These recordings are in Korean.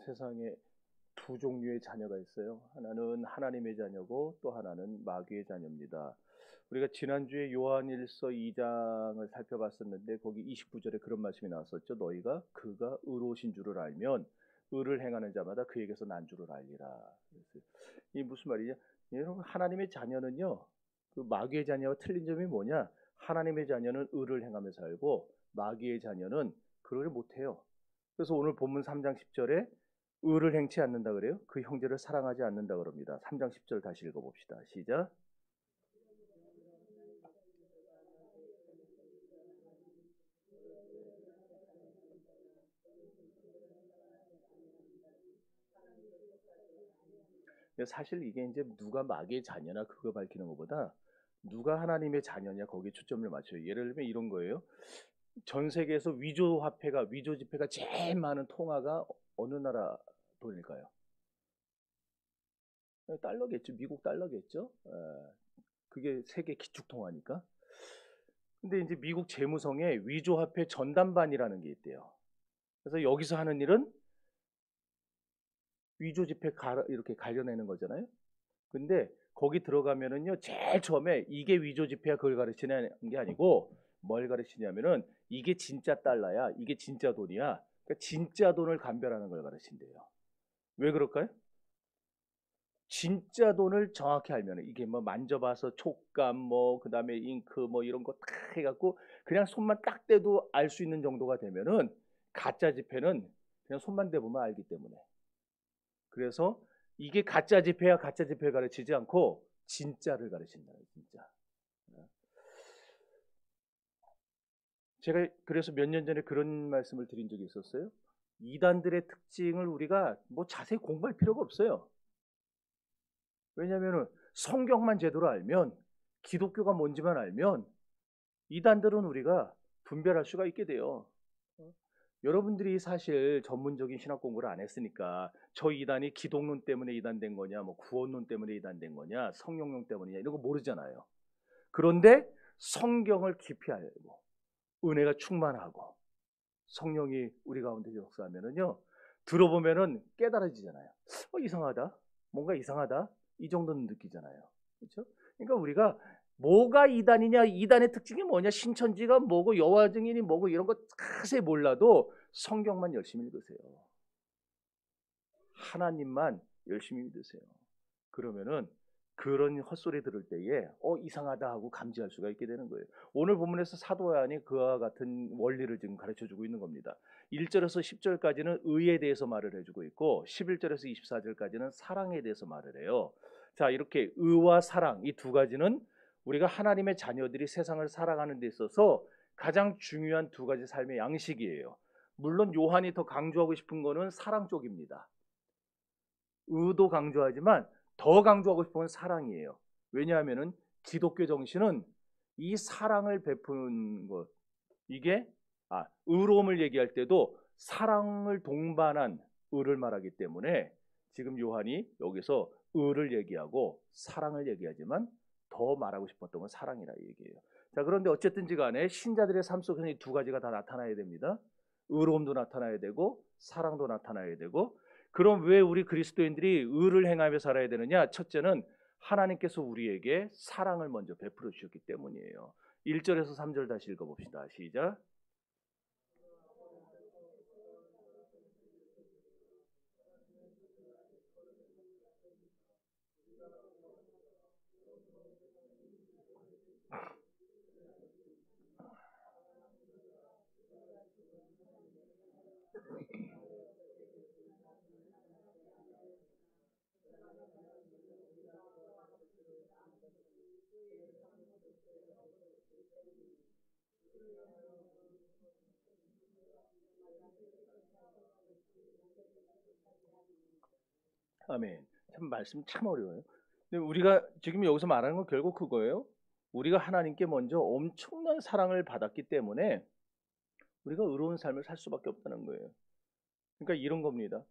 세상에 두 종류의 자녀가 있어요. 하나는 하나님의 자녀고 또 하나는 마귀의 자녀입니다. 우리가 지난주에 요한일서 2장을 살펴봤었는데 거기 29절에 그런 말씀이 나왔었죠. 너희가 그가 의로우신 줄을 알면 의를 행하는 자마다 그에게서 난 줄을 알리라. 이 무슨 말이냐? 여러분, 하나님의 자녀는요, 그 마귀의 자녀와 틀린 점이 뭐냐? 하나님의 자녀는 의를 행하며 살고 마귀의 자녀는 그러지 못해요. 그래서 오늘 본문 3장 10절에 의를 행치 않는다 그래요. 그 형제를 사랑하지 않는다 그럽니다. 3장 10절 다시 읽어봅시다. 시작. 사실 이게 이제 누가 마귀의 자녀나 그거 밝히는 것보다 누가 하나님의 자녀냐 거기에 초점을 맞춰요. 예를 들면 이런 거예요. 전 세계에서 위조 지폐가 제일 많은 통화가 어느 나라 돈일까요? 달러겠죠. 미국 달러겠죠. 그게 세계 기축 통화니까. 근데 이제 미국 재무성에 위조 화폐 전담반이라는 게 있대요. 그래서 여기서 하는 일은 위조 지폐 이렇게 갈려내는 거잖아요. 근데 거기 들어가면은요, 제일 처음에 이게 위조 지폐야 그걸 가르치는 게 아니고 뭘 가르치냐면은 이게 진짜 달러야, 이게 진짜 돈이야. 그러니까 진짜 돈을 감별하는 걸 가르친대요. 왜 그럴까요? 진짜 돈을 정확히 알면은 이게 뭐 만져봐서 촉감 뭐 그다음에 잉크 뭐 이런 거 딱 해갖고 그냥 손만 딱 대도 알 수 있는 정도가 되면은 가짜 지폐는 그냥 손만 대보면 알기 때문에. 그래서 이게 가짜 지폐야 가짜 지폐를 가르치지 않고 진짜를 가르친다. 진짜. 제가 그래서 몇 년 전에 그런 말씀을 드린 적이 있었어요. 이단들의 특징을 우리가 뭐 자세히 공부할 필요가 없어요. 왜냐하면 성경만 제대로 알면 기독교가 뭔지만 알면 이단들은 우리가 분별할 수가 있게 돼요. 여러분들이 사실 전문적인 신학 공부를 안 했으니까 저 이단이 기독론 때문에 이단된 거냐, 뭐 구원론 때문에 이단된 거냐, 성령론 때문이냐 이런 거 모르잖아요. 그런데 성경을 깊이 알고 은혜가 충만하고 성령이 우리 가운데 역사하면은요, 들어보면은 깨달아지잖아요. 이상하다, 뭔가 이상하다 이 정도는 느끼잖아요. 그렇죠? 그러니까 우리가 뭐가 이단이냐, 이단의 특징이 뭐냐, 신천지가 뭐고 여호와 증인이 뭐고 이런 거 자세히 몰라도 성경만 열심히 읽으세요. 하나님만 열심히 믿으세요. 그러면은 그런 헛소리 들을 때에 이상하다 하고 감지할 수가 있게 되는 거예요. 오늘 본문에서 사도 요한이 그와 같은 원리를 지금 가르쳐주고 있는 겁니다. 1절에서 10절까지는 의에 대해서 말을 해주고 있고 11절에서 24절까지는 사랑에 대해서 말을 해요. 자, 이렇게 의와 사랑 이 두 가지는 우리가 하나님의 자녀들이 세상을 살아가는 데 있어서 가장 중요한 두 가지 삶의 양식이에요. 물론 요한이 더 강조하고 싶은 거는 사랑 쪽입니다. 의도 강조하지만 더 강조하고 싶은 건 사랑이에요. 왜냐하면은 기독교 정신은 이 사랑을 베푸는 것, 이게 의로움을 얘기할 때도 사랑을 동반한 의를 말하기 때문에 지금 요한이 여기서 의를 얘기하고 사랑을 얘기하지만 더 말하고 싶었던 건 사랑이라 얘기해요. 자, 그런데 어쨌든지 간에 신자들의 삶 속에서 이 두 가지가 다 나타나야 됩니다. 의로움도 나타나야 되고 사랑도 나타나야 되고. 그럼 왜 우리 그리스도인들이 의를 행하며 살아야 되느냐? 첫째는 하나님께서 우리에게 사랑을 먼저 베풀어 주셨기 때문이에요. 1절에서 3절 다시 읽어봅시다. 시작. 아멘. 참 말씀 참 어려워요. 근데 우리가 지금 여기서 말하는 건 결국 그거예요. 우리가 하나님께 먼저 엄청난 사랑을 받았기 때문에 우리가 의로운 삶을 살 수밖에 없다는 거예요. 그러니까 이런 겁니다.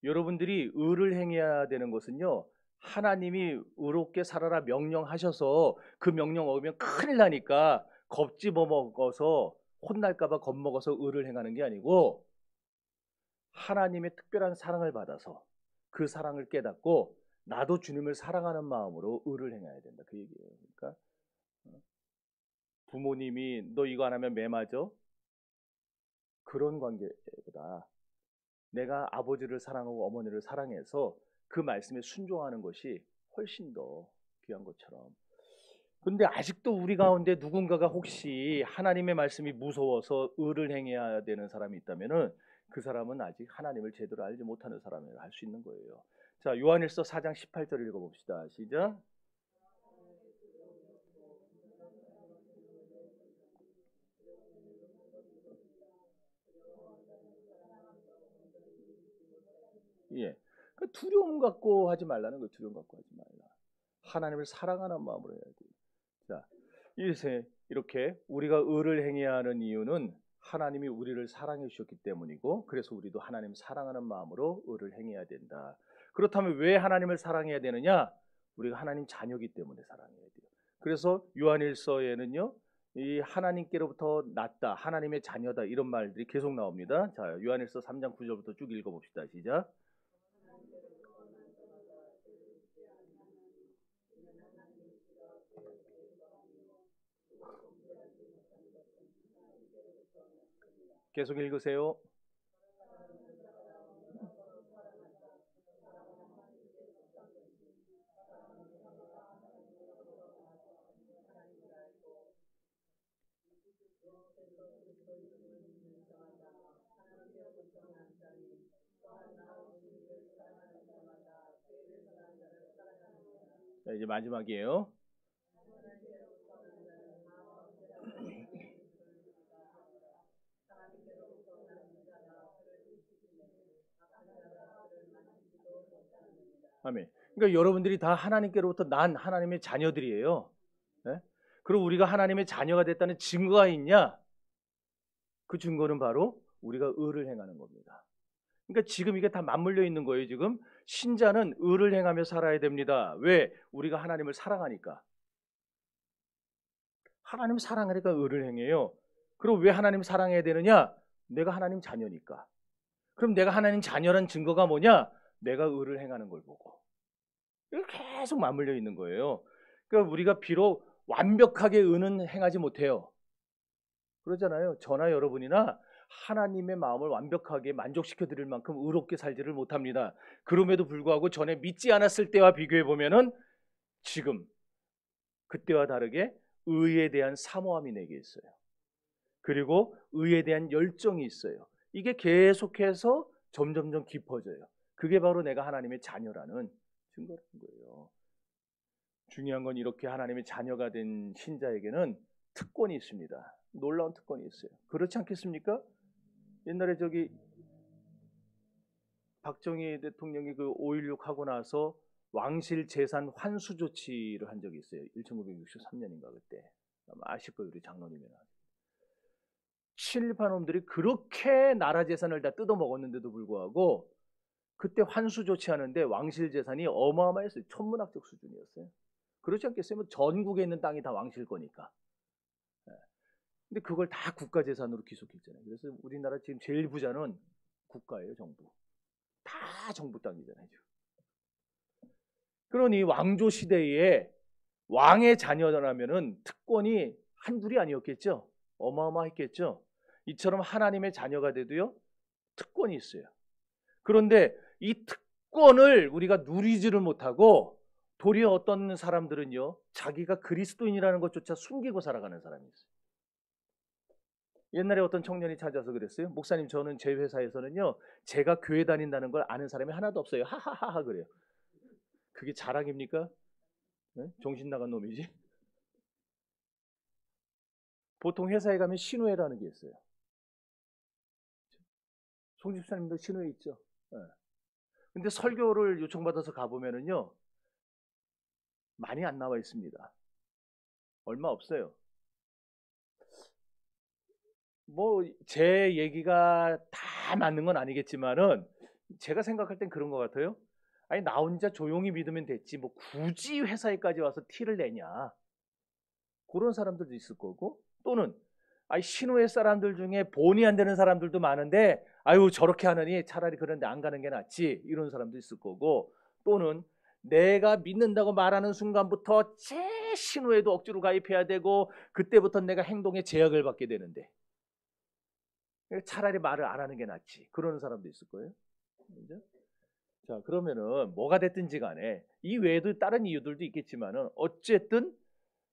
여러분들이 의를 행해야 되는 것은요, 하나님이 의롭게 살아라 명령하셔서 그 명령 어기면 큰일 나니까 겁집어 먹어서 혼날까봐 겁먹어서 의를 행하는 게 아니고 하나님의 특별한 사랑을 받아서 그 사랑을 깨닫고 나도 주님을 사랑하는 마음으로 의를 행해야 된다. 그 얘기예요. 그러니까 부모님이 너 이거 안 하면 매 맞아? 그런 관계보다 내가 아버지를 사랑하고 어머니를 사랑해서 그 말씀에 순종하는 것이 훨씬 더 귀한 것처럼. 근데 아직도 우리 가운데 누군가가 혹시 하나님의 말씀이 무서워서 의를 행해야 되는 사람이 있다면은 그 사람은 아직 하나님을 제대로 알지 못하는 사람이라 할 수 있는 거예요. 자, 요한일서 4장 18절 읽어봅시다. 시작. 예. 그 두려움 갖고 하지 말라는 거. 두려움 갖고 하지 말라. 하나님을 사랑하는 마음으로 해야 돼요. 자, 이렇게 우리가 의를 행해야 하는 이유는 하나님이 우리를 사랑해 주셨기 때문이고, 그래서 우리도 하나님 사랑하는 마음으로 의를 행해야 된다. 그렇다면 왜 하나님을 사랑해야 되느냐? 우리가 하나님 자녀이기 때문에 사랑해야 돼요. 그래서 요한일서에는요, 이 하나님께로부터 났다, 하나님의 자녀다 이런 말들이 계속 나옵니다. 자, 요한일서 3장 9절부터 쭉 읽어봅시다. 시작. 계속 읽으세요. 자, 이제 마지막이에요. 아멘. 그러니까 여러분들이 다 하나님께로부터 난 하나님의 자녀들이에요. 네? 그리고 우리가 하나님의 자녀가 됐다는 증거가 있냐? 그 증거는 바로 우리가 의를 행하는 겁니다. 그러니까 지금 이게 다 맞물려 있는 거예요. 지금 신자는 의를 행하며 살아야 됩니다. 왜? 우리가 하나님을 사랑하니까. 하나님 사랑하니까 의를 행해요. 그리고 왜 하나님 사랑해야 되느냐? 내가 하나님 자녀니까. 그럼 내가 하나님 자녀란 증거가 뭐냐? 내가 의를 행하는 걸 보고. 이게 계속 맞물려 있는 거예요. 그러니까 우리가 비록 완벽하게 의는 행하지 못해요. 그러잖아요. 저나 여러분이나 하나님의 마음을 완벽하게 만족시켜 드릴 만큼 의롭게 살지를 못합니다. 그럼에도 불구하고 전에 믿지 않았을 때와 비교해 보면은 지금 그때와 다르게 의에 대한 사모함이 내게 있어요. 그리고 의에 대한 열정이 있어요. 이게 계속해서 점점점 깊어져요. 그게 바로 내가 하나님의 자녀라는 증거라는 거예요. 중요한 건 이렇게 하나님의 자녀가 된 신자에게는 특권이 있습니다. 놀라운 특권이 있어요. 그렇지 않겠습니까? 옛날에 저기 박정희 대통령이 그 5.16 하고 나서 왕실 재산 환수 조치를 한 적이 있어요. 1963년인가 그때. 아마 아실 거예요. 우리 장로님이나. 친일파 놈들이 그렇게 나라 재산을 다 뜯어 먹었는데도 불구하고 그때 환수 조치하는데 왕실 재산이 어마어마했어요. 천문학적 수준이었어요. 그렇지 않겠어요? 뭐 전국에 있는 땅이 다 왕실 거니까. 근데 그걸 다 국가 재산으로 기속했잖아요. 그래서 우리나라 지금 제일 부자는 국가예요, 정부. 다 정부 땅이잖아요. 그러니 왕조 시대에 왕의 자녀라면은 특권이 한둘이 아니었겠죠. 어마어마했겠죠. 이처럼 하나님의 자녀가 돼도요, 특권이 있어요. 그런데 이 특권을 우리가 누리지를 못하고 도리어 어떤 사람들은요, 자기가 그리스도인이라는 것조차 숨기고 살아가는 사람이 있어요. 옛날에 어떤 청년이 찾아서 그랬어요. 목사님, 저는 제 회사에서는요, 제가 교회 다닌다는 걸 아는 사람이 하나도 없어요. 하하하하 그래요. 그게 자랑입니까? 네? 정신 나간 놈이지. 보통 회사에 가면 신우회라는 게 있어요. 송 집사님도 신우회 있죠. 네. 근데 설교를 요청받아서 가보면은요, 많이 안 나와 있습니다. 얼마 없어요. 뭐 제 얘기가 다 맞는 건 아니겠지만은 제가 생각할 땐 그런 것 같아요. 아니 나 혼자 조용히 믿으면 됐지 뭐 굳이 회사에까지 와서 티를 내냐, 그런 사람들도 있을 거고, 또는 신우의 사람들 중에 본의 안 되는 사람들도 많은데 아유 저렇게 하느니 차라리 그런데 안 가는 게 낫지 이런 사람도 있을 거고, 또는 내가 믿는다고 말하는 순간부터 제 신우에도 억지로 가입해야 되고 그때부터 내가 행동에 제약을 받게 되는데 차라리 말을 안 하는 게 낫지 그러는 사람도 있을 거예요. 그죠? 자, 그러면은 뭐가 됐든지 간에 이 외에도 다른 이유들도 있겠지만은 어쨌든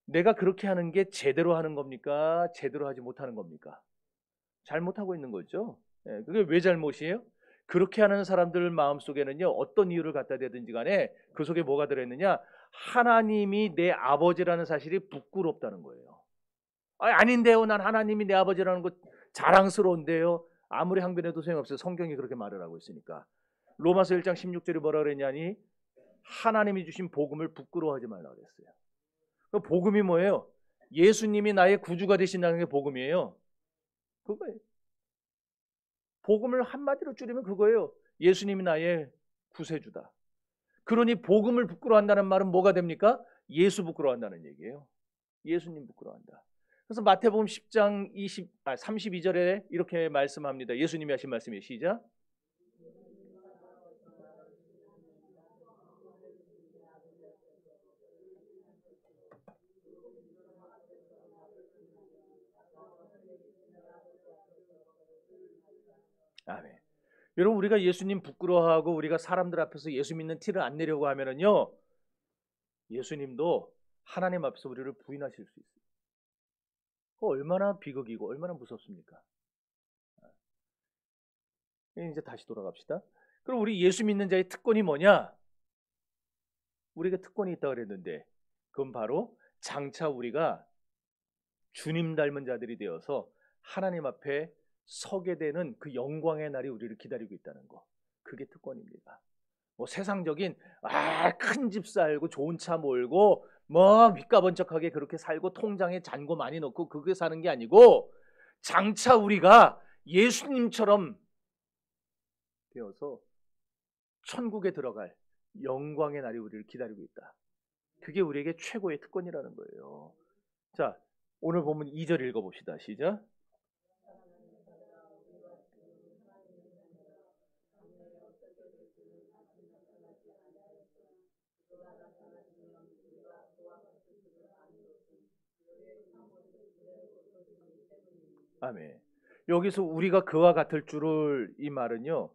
내가 그렇게 하는 게 제대로 하는 겁니까? 제대로 하지 못하는 겁니까? 잘못하고 있는 거죠. 예, 그게 왜 잘못이에요? 그렇게 하는 사람들 마음속에는요, 어떤 이유를 갖다 대든지 간에 그 속에 뭐가 들어있느냐? 하나님이 내 아버지라는 사실이 부끄럽다는 거예요. 아닌데요. 난 하나님이 내 아버지라는 거 자랑스러운데요. 아무리 항변해도 소용없어요. 성경이 그렇게 말을 하고 있으니까. 로마서 1장 16절에 뭐라 그랬냐니, 하나님이 주신 복음을 부끄러워하지 말라 그랬어요. 그 복음이 뭐예요? 예수님이 나의 구주가 되신다는 게 복음이에요. 그거예요. 복음을 한마디로 줄이면 그거예요. 예수님이 나의 구세주다. 그러니 복음을 부끄러워한다는 말은 뭐가 됩니까? 예수 부끄러워한다는 얘기예요. 예수님 부끄러워한다. 그래서 마태복음 10장 32절에 이렇게 말씀합니다. 예수님이 하신 말씀이에요. 시작. 아멘. 여러분, 우리가 예수님 부끄러워하고 우리가 사람들 앞에서 예수 믿는 티를 안 내려고 하면은요, 예수님도 하나님 앞에서 우리를 부인하실 수 있어요. 얼마나 비극이고 얼마나 무섭습니까? 이제 다시 돌아갑시다. 그럼 우리 예수 믿는 자의 특권이 뭐냐? 우리가 특권이 있다고 그랬는데 그건 바로 장차 우리가 주님 닮은 자들이 되어서 하나님 앞에 서게 되는 그 영광의 날이 우리를 기다리고 있다는 거. 그게 특권입니다. 뭐 세상적인 큰 집 살고 좋은 차 몰고 뭐 밑가번쩍하게 그렇게 살고 통장에 잔고 많이 넣고 그게 사는 게 아니고, 장차 우리가 예수님처럼 되어서 천국에 들어갈 영광의 날이 우리를 기다리고 있다. 그게 우리에게 최고의 특권이라는 거예요. 자, 오늘 보면 2절 읽어봅시다. 시작. 아멘. 여기서 우리가 그와 같을 줄을, 이 말은요,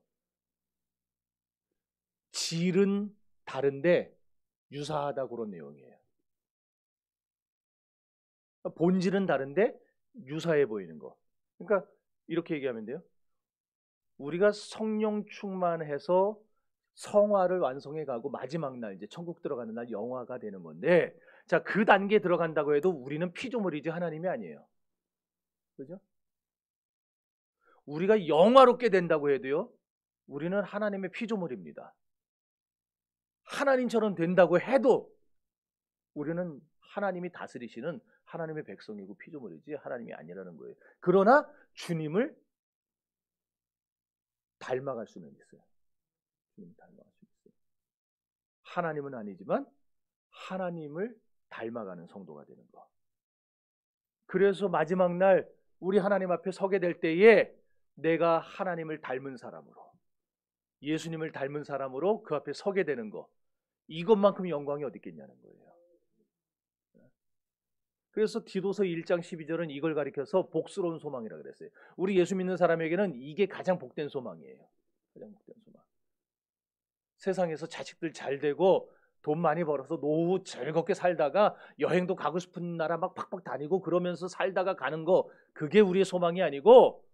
질은 다른데 유사하다 그런 내용이에요. 본질은 다른데 유사해 보이는 거. 그러니까 이렇게 얘기하면 돼요. 우리가 성령 충만해서 성화를 완성해 가고 마지막 날 이제 천국 들어가는 날 영화가 되는 건데, 자, 그 단계에 들어간다고 해도 우리는 피조물이지 하나님이 아니에요. 그죠? 우리가 영화롭게 된다고 해도요, 우리는 하나님의 피조물입니다. 하나님처럼 된다고 해도 우리는 하나님이 다스리시는 하나님의 백성이고 피조물이지 하나님이 아니라는 거예요. 그러나 주님을 닮아갈 수는 있어요. 주님을 닮아갈 수 있어요. 하나님은 아니지만 하나님을 닮아가는 성도가 되는 거. 그래서 마지막 날 우리 하나님 앞에 서게 될 때에 내가 하나님을 닮은 사람으로, 예수님을 닮은 사람으로 그 앞에 서게 되는 거, 이것만큼 영광이 어디 있겠냐는 거예요. 그래서 디도서 1장 12절은 이걸 가리켜서 복스러운 소망이라고 그랬어요. 우리 예수 믿는 사람에게는 이게 가장 복된 소망이에요. 가장 복된 소망. 세상에서 자식들 잘 되고 돈 많이 벌어서 노후 즐겁게 살다가 여행도 가고 싶은 나라 막 팍팍 다니고 그러면서 살다가 가는 거, 그게 우리의 소망이 아니고,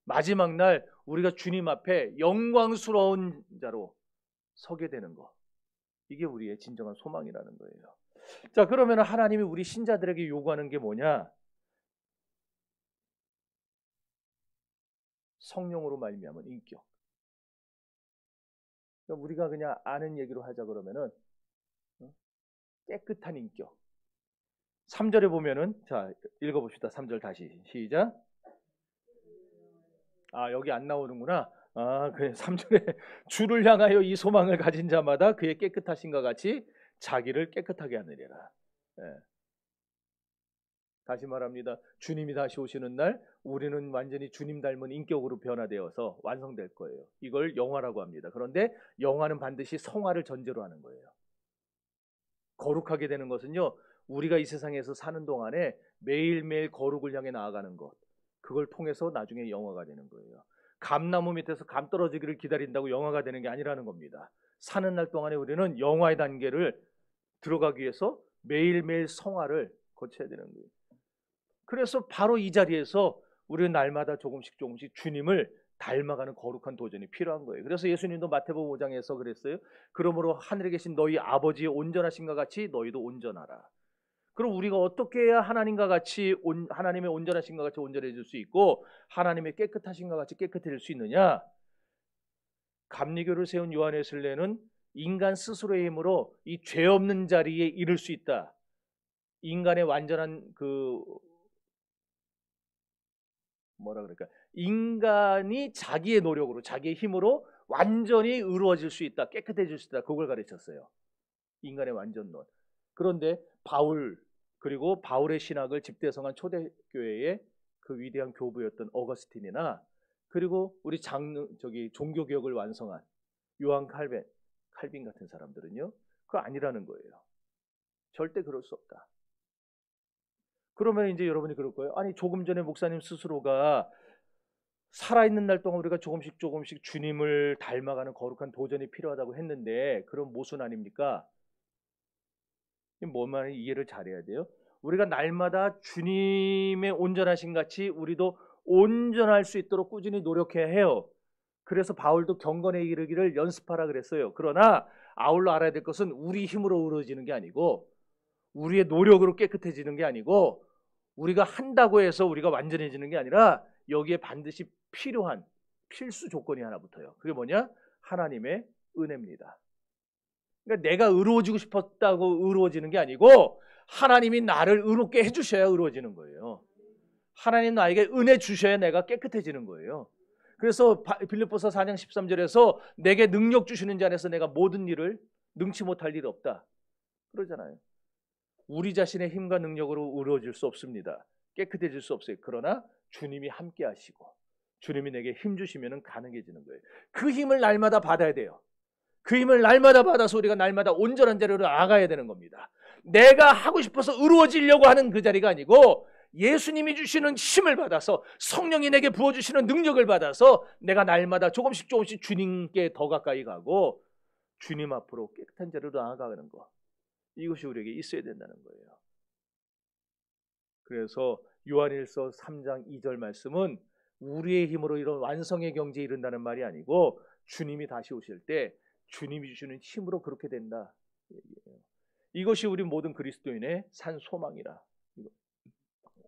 마지막 날 우리가 주님 앞에 영광스러운 자로 서게 되는 거, 이게 우리의 진정한 소망이라는 거예요. 자, 그러면 하나님이 우리 신자들에게 요구하는 게 뭐냐? 성령으로 말미암은 인격. 그러니까 우리가 그냥 아는 얘기로 하자 그러면은 깨끗한 인격. 3절에 보면은, 자, 읽어봅시다. 3절 다시 시작. 여기 안 나오는구나. 그래. 3절에 주를 향하여 이 소망을 가진 자마다 그의 깨끗하신과 같이 자기를 깨끗하게 하느니라. 예. 다시 말합니다. 주님이 다시 오시는 날 우리는 완전히 주님 닮은 인격으로 변화되어서 완성될 거예요. 이걸 영화라고 합니다. 그런데 영화는 반드시 성화를 전제로 하는 거예요. 거룩하게 되는 것은요, 우리가 이 세상에서 사는 동안에 매일매일 거룩을 향해 나아가는 것, 그걸 통해서 나중에 영화가 되는 거예요. 감나무 밑에서 감 떨어지기를 기다린다고 영화가 되는 게 아니라는 겁니다. 사는 날 동안에 우리는 영화의 단계를 들어가기 위해서 매일매일 성화를 거쳐야 되는 거예요. 그래서 바로 이 자리에서 우리는 날마다 조금씩 주님을 닮아가는 거룩한 도전이 필요한 거예요. 그래서 예수님도 마태복음 5장에서 그랬어요. 그러므로 하늘에 계신 너희 아버지의 온전하신가 같이 너희도 온전하라. 그럼 우리가 어떻게 해야 하나님과 같이 하나님의 온전하신가 같이 온전해질 수 있고 하나님의 깨끗하신가 같이 깨끗해질 수 있느냐? 감리교를 세운 요한 웨슬레는 인간 스스로의 힘으로 이 죄 없는 자리에 이를 수 있다. 인간의 완전한 뭐라 그럴까? 인간이 자기의 노력으로, 자기의 힘으로 완전히 의로워질 수 있다, 깨끗해질 수 있다. 그걸 가르쳤어요. 인간의 완전론. 그런데 그리고 바울의 신학을 집대성한 초대교회의 그 위대한 교부였던 어거스틴이나 그리고 우리 종교개혁을 완성한 요한 칼빈 같은 사람들은요, 그거 아니라는 거예요. 절대 그럴 수 없다. 그러면 이제 여러분이 그럴 거예요. 아니, 조금 전에 목사님 스스로가 살아있는 날 동안 우리가 조금씩 주님을 닮아가는 거룩한 도전이 필요하다고 했는데 그럼 모순 아닙니까? 뭔 말인지 이해를 잘해야 돼요. 우리가 날마다 주님의 온전하신 같이 우리도 온전할 수 있도록 꾸준히 노력해야 해요. 그래서 바울도 경건에 이르기를 연습하라 그랬어요. 그러나 아울러 알아야 될 것은 우리 힘으로 이루어지는 게 아니고 우리의 노력으로 깨끗해지는 게 아니고 우리가 한다고 해서 우리가 완전해지는 게 아니라 여기에 반드시 필요한 필수 조건이 하나 붙어요. 그게 뭐냐? 하나님의 은혜입니다. 그러니까 내가 의로워지고 싶었다고 의로워지는 게 아니고 하나님이 나를 의롭게 해주셔야 의로워지는 거예요. 하나님 나에게 은혜 주셔야 내가 깨끗해지는 거예요. 그래서 빌립보서 4장 13절에서 내게 능력 주시는 자 안에서 내가 모든 일을 능치 못할 일 없다 그러잖아요. 우리 자신의 힘과 능력으로 의로워질 수 없습니다. 깨끗해질 수 없어요. 그러나 주님이 함께 하시고 주님이 내게 힘 주시면 가능해지는 거예요. 그 힘을 날마다 받아야 돼요. 그 힘을 날마다 받아서 우리가 날마다 온전한 자리로 나아가야 되는 겁니다. 내가 하고 싶어서 의로워지려고 하는 그 자리가 아니고 예수님이 주시는 힘을 받아서 성령이 내게 부어주시는 능력을 받아서 내가 날마다 조금씩 주님께 더 가까이 가고 주님 앞으로 깨끗한 자리로 나아가는 것, 이것이 우리에게 있어야 된다는 거예요. 그래서 요한일서 3장 2절 말씀은 우리의 힘으로 이런 완성의 경지에 이른다는 말이 아니고 주님이 다시 오실 때 주님이 주시는 힘으로 그렇게 된다. 이것이 우리 모든 그리스도인의 산 소망이라.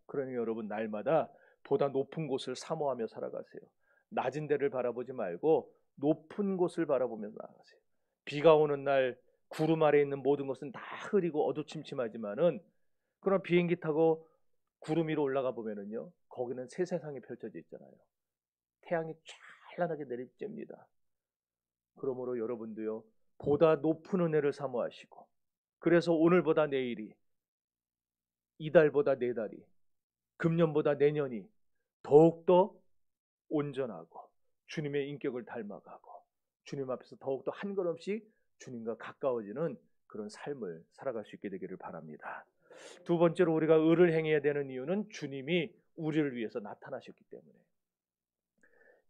그러니 여러분 날마다 보다 높은 곳을 사모하며 살아가세요. 낮은 데를 바라보지 말고 높은 곳을 바라보면서 나아가세요. 비가 오는 날 구름 아래에 있는 모든 것은 다 흐리고 어두침침하지만은 그런 비행기 타고 구름 위로 올라가 보면은요, 거기는 새 세상이 펼쳐져 있잖아요. 태양이 찬란하게 내리쬐입니다. 그러므로 여러분도요, 보다 높은 은혜를 사모하시고, 그래서 오늘보다 내일이, 이달보다 내달이, 금년보다 내년이 더욱더 온전하고 주님의 인격을 닮아가고 주님 앞에서 더욱더 한 걸음씩 주님과 가까워지는 그런 삶을 살아갈 수 있게 되기를 바랍니다. 두 번째로 우리가 의를 행해야 되는 이유는 주님이 우리를 위해서 나타나셨기 때문에.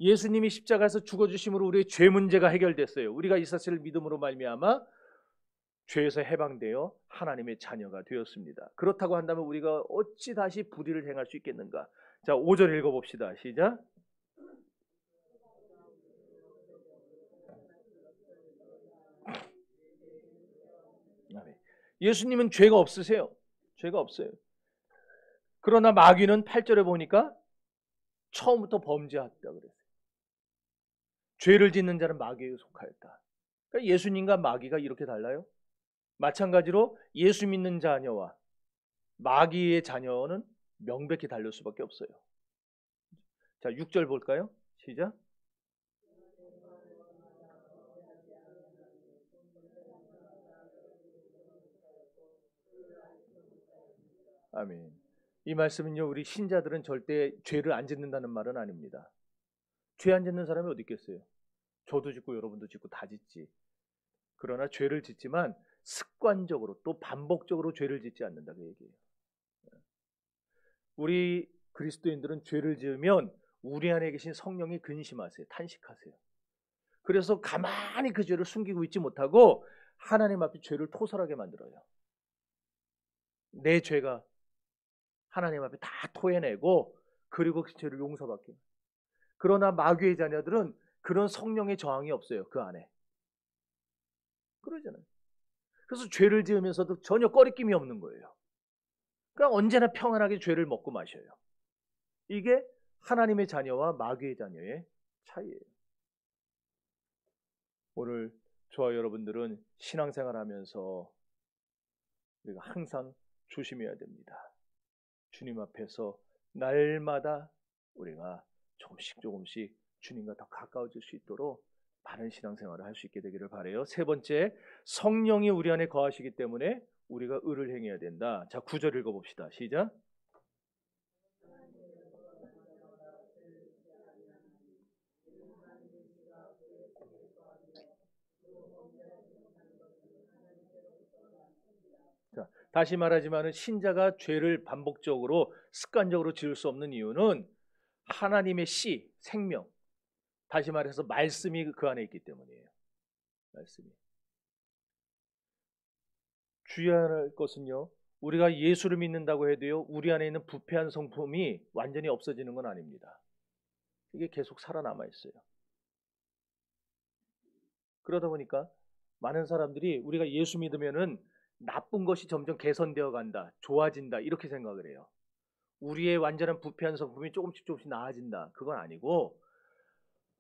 예수님이 십자가에서 죽어주심으로 우리의 죄 문제가 해결됐어요. 우리가 이 사실을 믿음으로 말미암아 죄에서 해방되어 하나님의 자녀가 되었습니다. 그렇다고 한다면 우리가 어찌 다시 불의를 행할 수 있겠는가? 자, 5절 읽어봅시다. 시작. 예수님은 죄가 없으세요. 죄가 없어요. 그러나 마귀는 8절에 보니까 처음부터 범죄했다 그랬어요. 죄를 짓는 자는 마귀에게 속하였다. 그러니까 예수님과 마귀가 이렇게 달라요? 마찬가지로 예수 믿는 자녀와 마귀의 자녀는 명백히 다를 수밖에 없어요. 자, 6절 볼까요? 시작. 아멘. 이 말씀은요, 우리 신자들은 절대 죄를 안 짓는다는 말은 아닙니다. 죄 안 짓는 사람이 어디 있겠어요? 저도 짓고 여러분도 짓고 다 짓지. 그러나 죄를 짓지만 습관적으로 또 반복적으로 죄를 짓지 않는다, 그 얘기예요. 우리 그리스도인들은 죄를 지으면 우리 안에 계신 성령이 근심하세요. 탄식하세요. 그래서 가만히 그 죄를 숨기고 있지 못하고 하나님 앞에 죄를 토설하게 만들어요. 내 죄가 하나님 앞에 다 토해내고 그리고 그 죄를 용서받게. 그러나 마귀의 자녀들은 그런 성령의 저항이 없어요. 그 안에. 그러잖아요. 그래서 죄를 지으면서도 전혀 꺼리낌이 없는 거예요. 그러니까 언제나 평안하게 죄를 먹고 마셔요. 이게 하나님의 자녀와 마귀의 자녀의 차이예요. 오늘 저와 여러분들은 신앙생활하면서 우리가 항상 조심해야 됩니다. 주님 앞에서 날마다 우리가 조금씩 주님과 더 가까워질 수 있도록 바른 신앙생활을 할 수 있게 되기를 바라요. 세 번째, 성령이 우리 안에 거하시기 때문에 우리가 의를 행해야 된다. 자, 9절 읽어봅시다. 시작. 자, 다시 말하지만은 신자가 죄를 반복적으로 습관적으로 지을 수 없는 이유는 하나님의 씨, 생명, 다시 말해서 말씀이 그 안에 있기 때문이에요. 말씀이. 주의해야 할 것은요, 우리가 예수를 믿는다고 해도요, 우리 안에 있는 부패한 성품이 완전히 없어지는 건 아닙니다. 이게 계속 살아남아 있어요. 그러다 보니까 많은 사람들이 우리가 예수 믿으면은 나쁜 것이 점점 개선되어 간다, 좋아진다, 이렇게 생각을 해요. 우리의 완전한 부패한 성품이 조금씩 나아진다. 그건 아니고,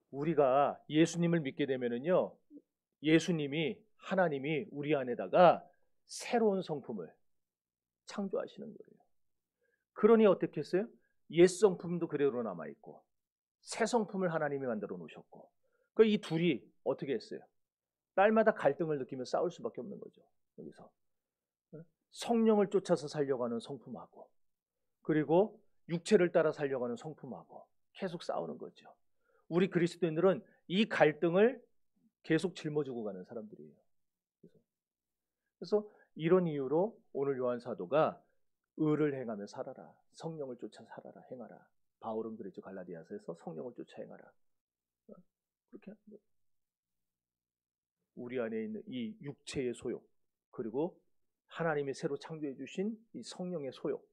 우리가 예수님을 믿게 되면은요, 예수님이, 하나님이 우리 안에다가 새로운 성품을 창조하시는 거예요. 그러니 어떻게 했어요? 옛 성품도 그대로 남아있고 새 성품을 하나님이 만들어 놓으셨고, 그 이 둘이 어떻게 했어요? 날마다 갈등을 느끼며 싸울 수밖에 없는 거죠. 여기서 성령을 쫓아서 살려고 하는 성품하고, 그리고 육체를 따라 살려고 하는 성품하고 계속 싸우는 거죠. 우리 그리스도인들은 이 갈등을 계속 짊어지고 가는 사람들이에요. 그래서 이런 이유로 오늘 요한 사도가 의를 행하며 살아라, 성령을 쫓아 살아라, 행하라. 바울은 그랬죠. 갈라디아서에서 성령을 쫓아 행하라. 그렇게 하는 거예요. 우리 안에 있는 이 육체의 소욕, 그리고 하나님이 새로 창조해 주신 이 성령의 소욕,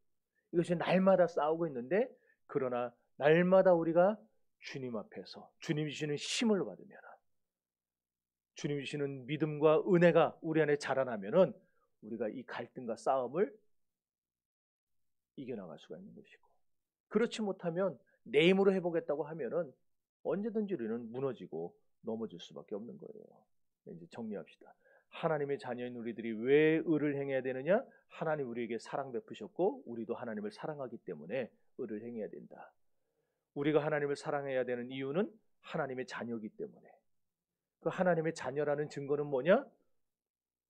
이것이 날마다 싸우고 있는데, 그러나 날마다 우리가 주님 앞에서 주님이 주시는 힘을 받으면, 주님이 주시는 믿음과 은혜가 우리 안에 자라나면은 우리가 이 갈등과 싸움을 이겨나갈 수가 있는 것이고, 그렇지 못하면 내 힘으로 해보겠다고 하면은 언제든지 우리는 무너지고 넘어질 수밖에 없는 거예요. 이제 정리합시다. 하나님의 자녀인 우리들이 왜 의를 행해야 되느냐? 하나님 우리에게 사랑 베푸셨고 우리도 하나님을 사랑하기 때문에 의를 행해야 된다. 우리가 하나님을 사랑해야 되는 이유는 하나님의 자녀이기 때문에. 그 하나님의 자녀라는 증거는 뭐냐?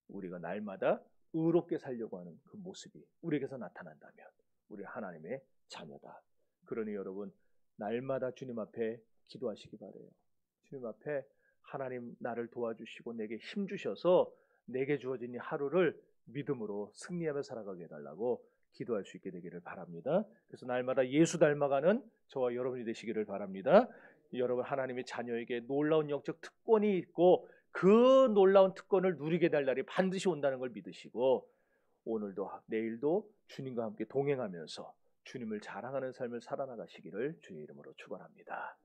우리가 날마다 의롭게 살려고 하는 그 모습이 우리에게서 나타난다면 우리 하나님의 자녀다. 그러니 여러분, 날마다 주님 앞에 기도하시기 바라요. 주님 앞에 하나님, 나를 도와주시고 내게 힘 주셔서 내게 주어진 이 하루를 믿음으로 승리하며 살아가게 해달라고 기도할 수 있게 되기를 바랍니다. 그래서 날마다 예수 닮아가는 저와 여러분이 되시기를 바랍니다. 여러분, 하나님의 자녀에게 놀라운 영적 특권이 있고 그 놀라운 특권을 누리게 될 날이 반드시 온다는 걸 믿으시고, 오늘도 내일도 주님과 함께 동행하면서 주님을 자랑하는 삶을 살아나가시기를 주의 이름으로 축원합니다.